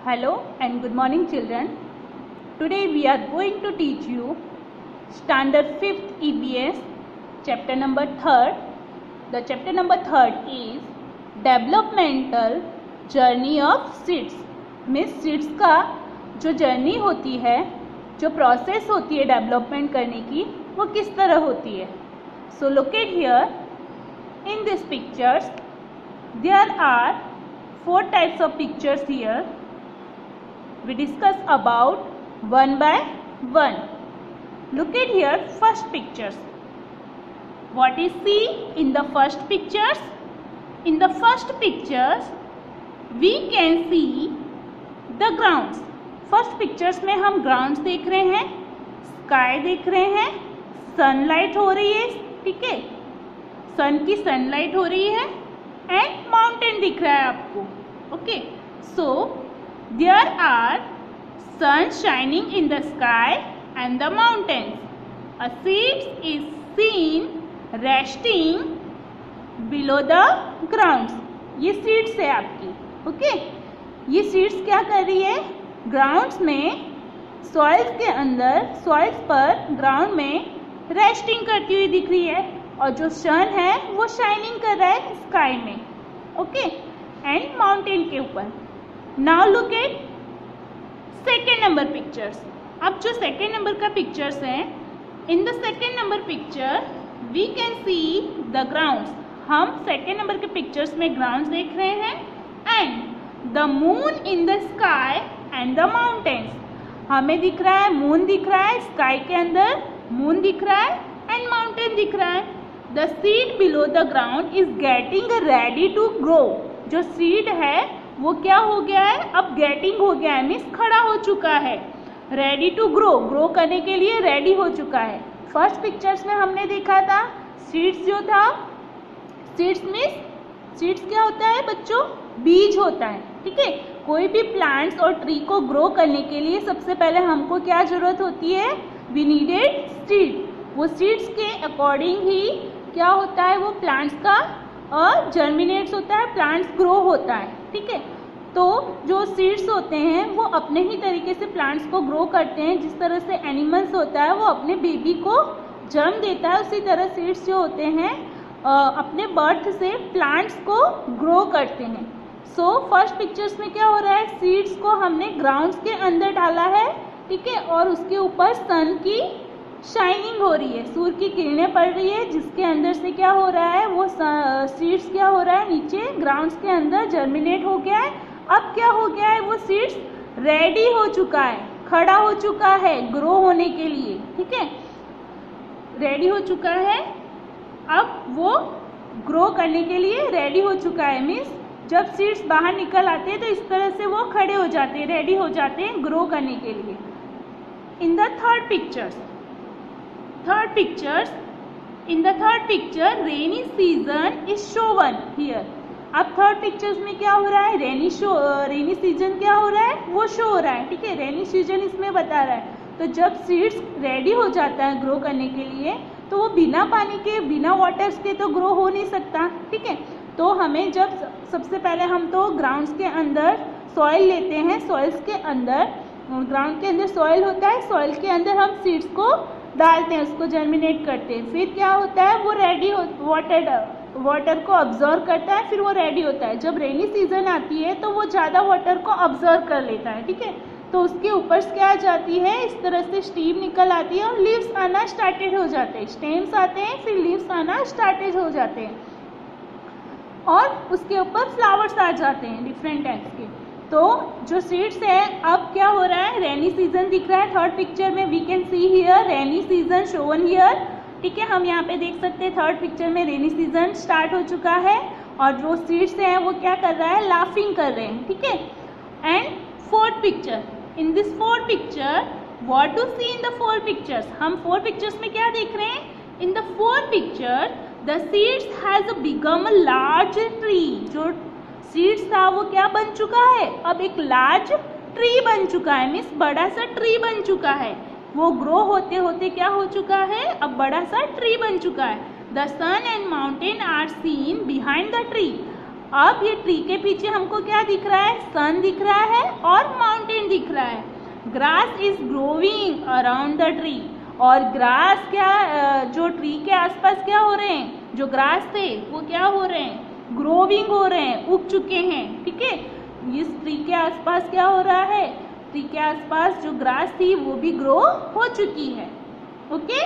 Hello and good morning children. Today we are going to teach you standard 5th EBS chapter number 3rd. The chapter number 3rd is developmental journey of seeds. Means seeds का जो journey होती है, जो process होती है development करने की, वो किस तरह होती है. So look at here. In these pictures there are 4 types of pictures here. We discuss about one by one. Look at here first pictures. What is see in the first pictures? In the first pictures we can see the grounds. First pictures में हम grounds देख रहे हैं, sky देख रहे हैं, sunlight हो रही है, ठीक है, sun की sunlight हो रही है and mountain दिख रहा है आपको. Okay, so there are sun shining in the sky and the mountains. A seed is seen resting below the grounds. ये seeds है आपकी. ओके, ये seeds क्या कर रही है? ग्राउंड्स में सॉइल्स के अंदर, सॉइल्स पर ग्राउंड में रेस्टिंग करती हुई दिख रही है और जो सन है वो शाइनिंग कर रहा है स्काई में. ओके, एंड माउंटेन के ऊपर. Now look at second number pictures. अब जो सेकेंड नंबर का पिक्चर्स है, in the second number picture we can see the grounds. हम सेकेंड नंबर के पिक्चर्स में ग्राउंड्स देख रहे हैं and the moon in the sky and the mountains. हमें दिख रहा है, मून दिख रहा है, स्काई के अंदर मून दिख रहा है एंड माउंटेन दिख रहा है. The seed below the ground is getting ready to grow. जो सीड है वो क्या हो गया है, अब गेटिंग हो गया है, मीन्स खड़ा हो चुका है. रेडी टू ग्रो, ग्रो करने के लिए रेडी हो चुका है. फर्स्ट पिक्चर्स में हमने देखा था सीड्स जो था, सीड्स मीन्स, सीड्स क्या होता है बच्चों, बीज होता है. ठीक है, कोई भी प्लांट्स और ट्री को ग्रो करने के लिए सबसे पहले हमको क्या जरूरत होती है, वी नीडेड सीड. वो सीड्स के अकॉर्डिंग ही क्या होता है, वो प्लांट्स का और जर्मिनेट्स होता है, प्लांट्स ग्रो होता है. ठीक है, तो जो सीड्स होते हैं वो अपने ही तरीके से प्लांट्स को ग्रो करते हैं. जिस तरह से एनिमल्स होता है वो अपने बेबी को जन्म देता है, उसी तरह सीड्स जो होते हैं अपने बर्थ से प्लांट्स को ग्रो करते हैं. सो फर्स्ट पिक्चर्स में क्या हो रहा है, सीड्स को हमने ग्राउंड्स के अंदर डाला है. ठीक है, और उसके ऊपर सन की शाइनिंग हो रही है, सूर्य की किरणें पड़ रही है, जिसके अंदर से क्या हो रहा है, वो सीड्स क्या हो रहा है, नीचे ग्राउंड्स के अंदर जर्मिनेट हो गया है. अब क्या हो गया है, वो सीड्स रेडी हो चुका है, खड़ा हो चुका है ग्रो होने के लिए. ठीक है, रेडी हो चुका है, अब वो ग्रो करने के लिए रेडी हो चुका है. मीन्स जब सीड्स बाहर निकल आते हैं तो इस तरह से वो खड़े हो जाते हैं, रेडी हो जाते हैं ग्रो करने के लिए. In the third pictures, third pictures, in the third picture rainy season is shown here. अब थर्ड पिक्चर्स में क्या हो रहा है, रेनी सीजन क्या हो रहा है, वो शो हो रहा है. ठीक है, रेनी सीजन इसमें बता रहा है. तो जब सीड्स रेडी हो जाता है ग्रो करने के लिए तो वो बिना पानी के, बिना वाटर्स के तो ग्रो हो नहीं सकता. ठीक है, तो हमें जब सबसे पहले हम तो ग्राउंड्स के अंदर सॉइल लेते हैं, सॉइल्स के अंदर, ग्राउंड के अंदर सॉइल होता है, सॉइल के अंदर हम सीड्स को डालते हैं, उसको जर्मिनेट करते हैं. फिर क्या होता है, वो रेडी हो, वाटर को ऑब्जर्व करता है, फिर वो रेडी होता है. जब रेनी सीजन आती है तो वो ज़्यादा वाटर को ऑब्जर्व कर लेता है. ठीक है, तो उसके ऊपर क्या आ जाती है, इस तरह से स्टीम निकल आती है और लीव्स आना स्टार्टेड हो जाते हैं. स्टेम्स आते हैं, फिर लीव्स आना स्टार्टेड हो जाते हैं और उसके ऊपर फ्लावर्स आ जाते हैं डिफरेंट टाइप्स के. तो जो सीड्स है, अब क्या हो रहा है, रेनी सीजन दिख रहा है. थर्ड पिक्चर में we can see here rainy season shown here. ठीक है, हम यहाँ पे देख सकते हैं थर्ड पिक्चर में रेनी सीजन स्टार्ट हो चुका है और जो सीड्स हैं वो क्या कर रहा है, लाफिंग कर रहे हैं. ठीक है, and fourth picture, in this fourth picture what to see in the four pictures. हम फोर पिक्चर्स में क्या देख रहे हैं, in the fourth picture the seeds has become a large tree. जो सीड्स था वो क्या बन चुका है, अब एक लार्ज ट्री बन चुका है, मीन्स बड़ा सा ट्री बन चुका है. वो ग्रो होते होते क्या हो चुका है, अब बड़ा सा ट्री बन चुका है. The sun and mountain are seen behind the tree. अब ये ट्री के पीछे हमको क्या दिख रहा है, सन दिख रहा है और माउंटेन दिख रहा है। Grass is growing around the tree, और ग्रास क्या, जो ट्री के आसपास क्या हो रहे हैं, जो ग्रास थे वो क्या हो रहे हैं, ग्रोविंग हो रहे हैं, उग चुके हैं। ठीक है, इस ट्री के आसपास क्या हो रहा है, ट्री के आसपास जो ग्रास थी वो भी ग्रो हो चुकी है। Okay,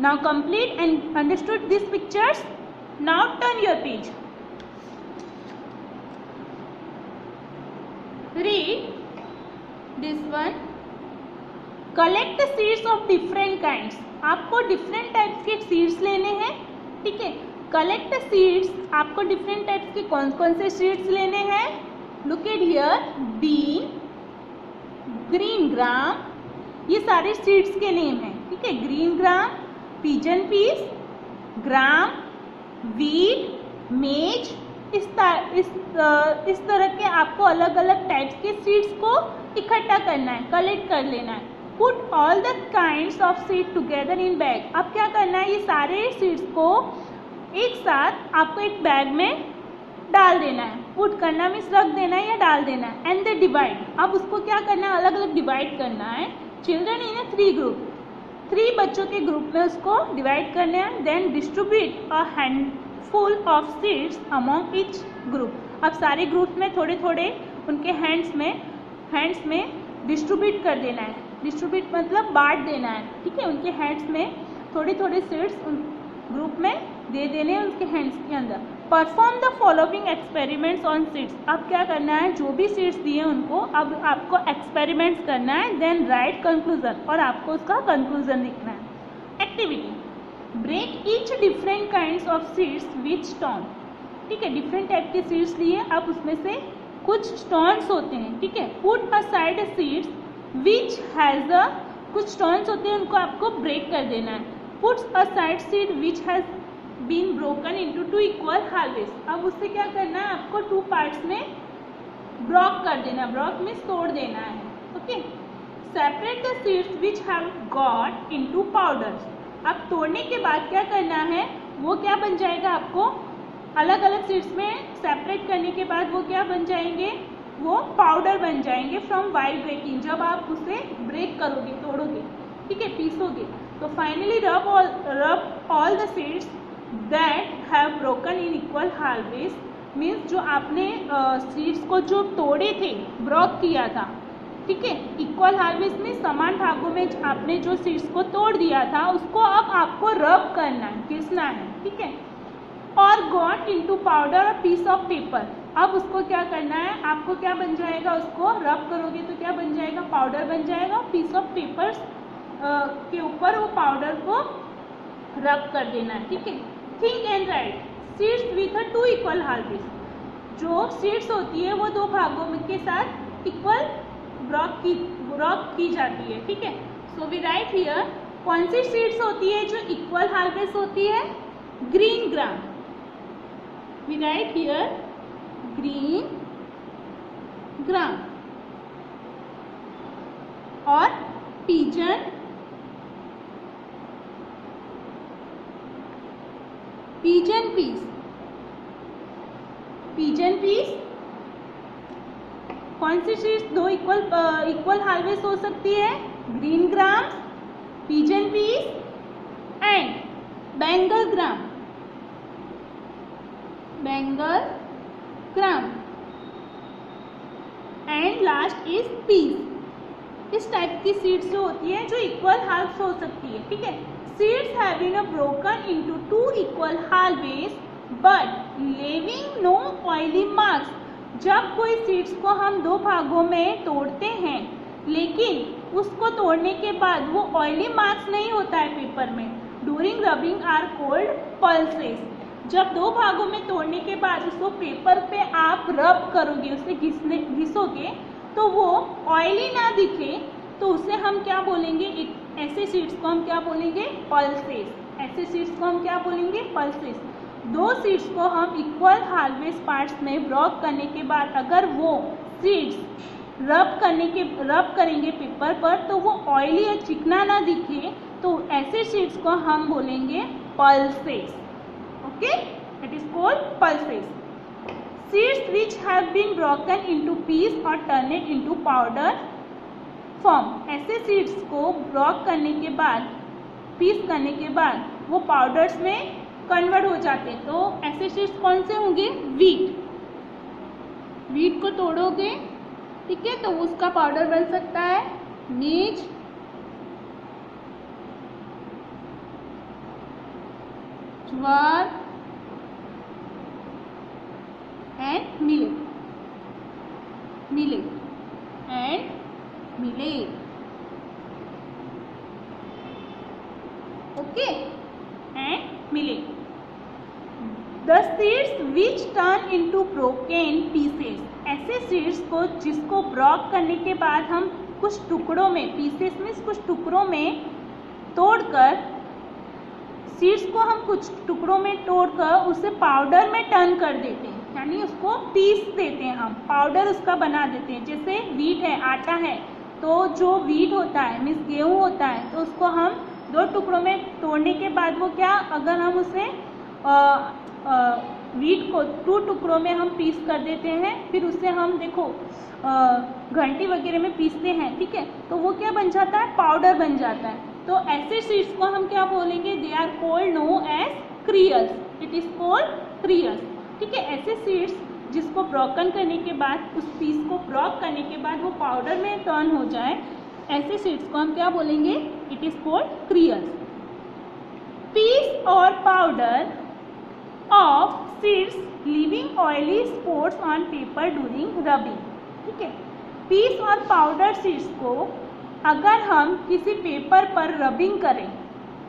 now complete and understood this pictures. Now turn your page, read this one. Collect seeds of different kinds, आपको डिफरेंट टाइप्स के सीड्स लेने हैं। ठीक है, कलेक्ट सीड्स, आपको डिफरेंट टाइप्स के कौन कौन से सीड्स लेने हैं। Look at here, bean, green gram, ये सारे सीड्स के नेम हैं। ठीक है, green gram, pigeon peas, gram, wheat, maize, इस तरह के आपको अलग अलग टाइप्स के सीड्स को इकट्ठा करना है, कलेक्ट कर लेना है। Put all the kinds of seed together in bag, अब क्या करना है, ये सारे सीड्स को एक साथ आपको एक बैग में डाल देना है। पुट करना मीन्स रख देना है या डाल देना है। एंड दे डिवाइड, अब उसको क्या करना है, अलग अलग डिवाइड करना है। चिल्ड्रन इन ए 3 ग्रुप, 3 बच्चों के ग्रुप में उसको डिवाइड करना है। Then distribute a handful of seeds among each group, अब सारे ग्रुप में थोड़े थोड़े उनके हैंड्स में डिस्ट्रीब्यूट कर देना है। डिस्ट्रीब्यूट मतलब बांट देना है। ठीक है, उनके हैंड्स में थोड़े थोड़े सीड्स उन ग्रुप में दे देने हैं, उनके हैंड्स के अंदर। Perform the following experiments on seeds, अब क्या करना है, जो भी सीड्स दिए उनको अब आपको एक्सपेरिमेंट्स करना है। देन राइट कंक्लूजन, और आपको उसका कंक्लूजन लिखना है। Activity, break each different kinds of seeds with stone. ठीक है, डिफरेंट टाइप के सीड्स लिए, अब उसमें से कुछ स्टोन्स होते हैं। ठीक है, put aside seeds which has a, कुछ स्टोन्स होते हैं उनको आपको ब्रेक कर देना है। Puts aside seed which has been broken into 2 equal halves, अब उससे क्या करना है, आपको 2 पार्ट्स में ब्रोक कर देना, ब्रोक मीन्स तोड़ देना है। Okay, separate the seeds which have got into powders, अब तोड़ने के बाद क्या करना है, वो क्या बन जाएगा, आपको अलग अलग सीड्स में सेपरेट करने के बाद वो क्या बन जाएंगे, वो पाउडर बन जाएंगे फ्रॉम वाइल ब्रेकिंग, जब आप उसे ब्रेक करोगे, तोड़ोगे। ठीक है, पीसोगे। तो finally rub all the seeds that have broken in equal halves, means जो आपने सीड्स को जो तोड़े थे, ब्रोक किया था। ठीक है, इक्वल हार्वेस में समान भागों में आपने जो सीड्स को तोड़ दिया था उसको अब आपको रब करना है, घिसना है। ठीक है, और got into powder a piece of paper, अब उसको क्या करना है, आपको क्या बन जाएगा, उसको रब करोगे तो क्या बन जाएगा, पाउडर बन जाएगा। पीस ऑफ पेपर्स के ऊपर वो पाउडर को रब कर देना है। ठीक है, think and write seeds with a 2 equal halves, जो सीड्स होती है वो 2 भागों के साथ इक्वल ब्रोक की जाती है। ठीक है, सो वी राइट हियर, कौन सी सीड्स होती है जो इक्वल हार्वेस होती है, green gram. We write here green gram, और पिजन पीस, पिजन पीस कौन सी सीड्स 2 इक्वल हार्वेस्ट हो सकती है, green gram, pigeon peas and Bengal gram, and last is peas. इस टाइप की सीड्स जो होती है जो इक्वल हार्वेस्ट हो सकती है। ठीक है, seeds having a broken into 2 equal halves but leaving no oily marks, जब कोई सीड्स को हम 2 भागों में तोड़ते हैं लेकिन उसको तोड़ने के बाद वो ऑयली मार्क्स नहीं होता है पेपर में, during rubbing are called pulses, जब 2 भागों में तोड़ने के बाद उसको पेपर पे आप रब करोगे, उसे घिसोगे तो वो ऑयली ना दिखे, तो उसे हम क्या बोलेंगे, ऐसे सीड्स को हम क्या बोलेंगे, पल्सेस। ऐसे सीड्स को हम क्या बोलेंगे, पल्सेस। 2 सीड्स को हम इक्वल हार्वेस्ट पार्ट्स में ब्रोक करने के बाद अगर वो सीड्स रब करेंगे पेपर पर तो वो ऑयली या चिकना ना दिखे, तो ऐसे सीड्स को हम बोलेंगे pulses. Okay, it is called pulses. Seeds which have been broken into piece और टर्नेड इनटू पाउडर फॉर्म। ऐसे सीड्स को ब्रोक करने के बाद, पीस करने के बाद वो पाउडर्स में कन्वर्ट हो जाते हैं। तो ऐसे सीड्स कौन से होंगे? वीट। वीट को तोड़ोगे, ठीक है, तो उसका पाउडर बन सकता है maize, jowar and millet, millet and millet, okay, and millet. The seeds which turn into broken pieces, ऐसे सीड्स को जिसको ब्रोक करने के बाद हम कुछ टुकड़ों में, पीसेस में कुछ टुकड़ों में तोड़कर, सीड्स को हम कुछ टुकड़ों में तोड़कर उसे पाउडर में टर्न कर देते हैं, यानी उसको पीस देते हैं, हम पाउडर उसका बना देते हैं। जैसे वीट है, आटा है, तो जो वीट होता है मीन्स गेहूँ होता है, तो उसको हम 2 टुकड़ों में तोड़ने के बाद वो क्या, अगर हम उसे वीट को 2 टुकड़ों में हम पीस कर देते हैं, फिर उसे हम देखो घंटी वगैरह में पीसते हैं, ठीक है, तो वो क्या बन जाता है? पाउडर बन जाता है। तो ऐसे सीड्स को हम क्या बोलेंगे? They are called no as cereals, it is called cereals, ठीक है। ऐसे सीड्स जिसको ब्रोकन करने के बाद, उस पीस को ब्रोक करने के बाद वो पाउडर में टर्न हो जाए, ऐसे सीड्स को हम क्या बोलेंगे? It is called cereals. Peas और powder of seeds leaving oily spots on paper during rubbing, ठीक है। पीस और पाउडर सीड्स को अगर हम किसी पेपर पर रबिंग करें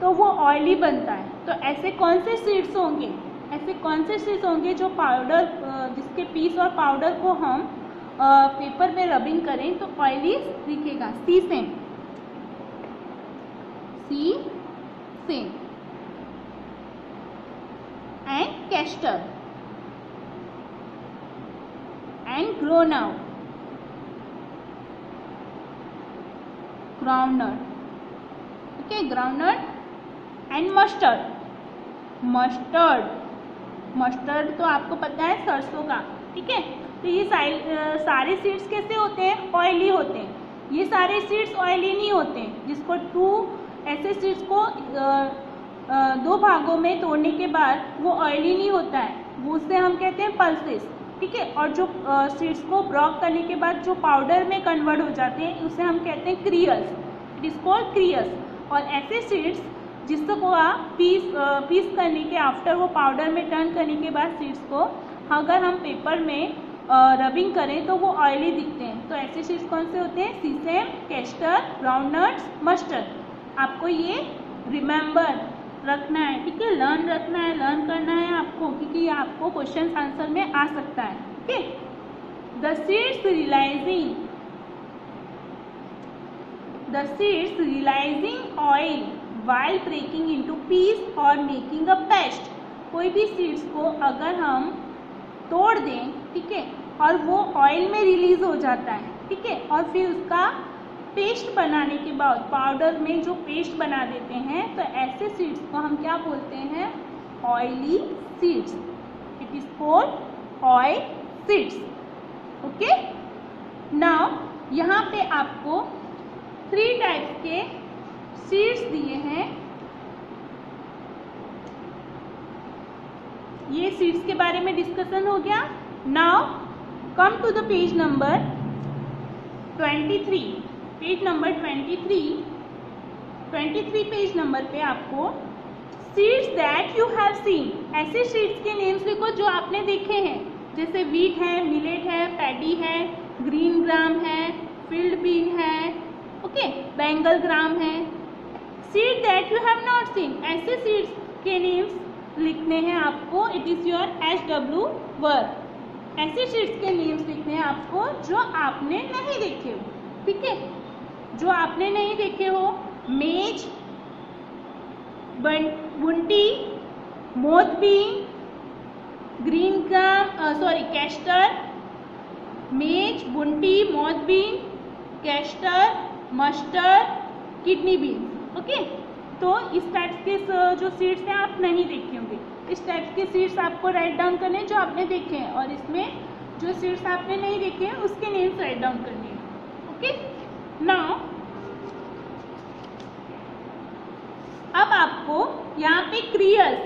तो वो ऑयली बनता है। तो ऐसे कौन से सीड्स होंगे? ऐसे कौन से सीड्स होंगे जो पाउडर, जिसके पीस और पाउडर को हम पेपर में रबिंग करें तो ऑयली दिखेगा? Sesame, sesame and castor and groundnut, groundnut, okay, groundnut and mustard. Mustard, mustard तो आपको पता है सरसों का, ठीक है। तो ये सारे सीड्स कैसे होते हैं? ऑयली होते हैं। ये सारे सीड्स ऑयली नहीं होते हैं। जिसको ऐसे सीड्स को 2 भागों में तोड़ने के बाद वो ऑयली नहीं होता है, वो उसे हम कहते हैं पल्सेस, ठीक है। और जो सीड्स को ब्रोक करने के बाद जो पाउडर में कन्वर्ट हो जाते हैं उसे हम कहते हैं क्रियल्स, इट इज कॉल्ड क्रियल्स। और ऐसे सीड्स जिसको आप पीस करने के आफ्टर वो पाउडर में टर्न करने के बाद सीड्स को अगर हम पेपर में रबिंग करें तो वो ऑयली दिखते हैं। तो ऐसे सीड्स कौन से होते हैं? Sesame, castor, groundnuts, mustard. आपको ये रिमेंबर रखना है, ठीक है, लर्न रखना है, लर्न करना है आपको, क्योंकि ये आपको क्वेश्चन आंसर में आ सकता है, ठीक है। The seeds releasing oil while breaking into piece और making a paste। कोई भी सीड्स को अगर हम तोड़ दें, ठीक है, और वो ऑयल में रिलीज हो जाता है, ठीक है, और फिर उसका पेस्ट बनाने के बाद पाउडर में जो पेस्ट बना देते हैं, तो ऐसे सीड्स को हम क्या बोलते हैं? Oily seeds, it is called oil seeds, okay. Now यहाँ पे आपको 3 टाइप्स के सीड्स दिए हैं। ये सीड्स के बारे में डिस्कशन हो गया। Now come to the page number 23। Page number 23 page number पे आपको seeds that you have seen, ऐसे सीड्स के नेम्स लिखो जो आपने देखे हैं, जैसे वीट है, मिलेट है, पैडी है, ग्रीन ग्राम है, फील्ड बीन है, ओके, बेंगल ग्राम है। Seed that you have not seen, ऐसे सीड्स के नेम्स लिखने हैं आपको, it is your SW word. ऐसे सीड्स के नेम्स लिखने हैं आपको जो आपने नहीं देखे हो, ठीक है, जो आपने नहीं देखे हो। मेज, बुंटी, मोथबीन, ग्रीन ग्राम, कैस्टर, मेज, बुंटी, moth bean, castor, mustard, kidney bean, okay. तो इस टाइप्स के जो सीड्स हैं आप नहीं देखे होंगे। इस टाइप के सीड्स आपको राइट डाउन करने हैं जो आपने देखे हैं, और इसमें जो सीड्स आपने नहीं देखे हैं उसके नेम्स राइट डाउन करने हैं. ओके, नाउ अब आपको यहाँ पे क्रियर्स,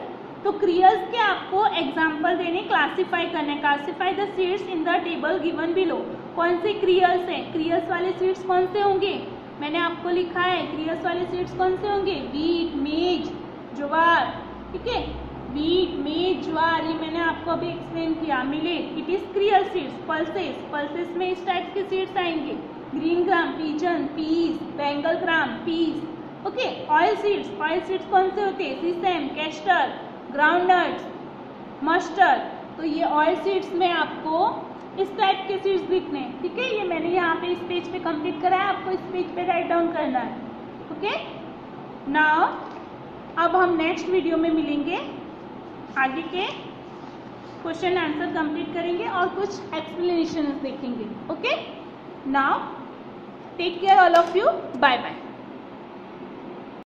तो क्रियर्स के आपको एग्जाम्पल देने, क्लासीफाई करने. Classify the seeds in the table given below. कौन से क्रियर्स हैं? क्रियर्स वाले सीड्स कौन से होंगे? मैंने आपको लिखा है क्रियर्स वाले सीड्स कौन से होंगे. वीट, मेज, ज्वार. ठीक है, वीट, मेज, ज्वार, ये मैंने आपको अभी एक्सप्लेन किया. Millet, it is cereal seeds. Pulses, pulses में इस टाइप के सीड्स आएंगे. Green gram, pigeon, peas, Bengal gram, peas. Okay, oil seeds, oil seeds कौन से होते हैं? Sesame, castor, groundnuts, mustard. तो ये ऑयल सीड्स में आपको इस टाइप के सीड्स लिखने हैं. ठीक है, ये मैंने यहाँ पे इस पेज पे कंप्लीट करा है, आपको इस पेज पे राइट डाउन करना है. ओके, नाउ अब हम नेक्स्ट वीडियो में मिलेंगे, आगे के क्वेश्चन आंसर कंप्लीट करेंगे और कुछ एक्सप्लेनेशन देखेंगे. Okay, now take care all of you, bye bye.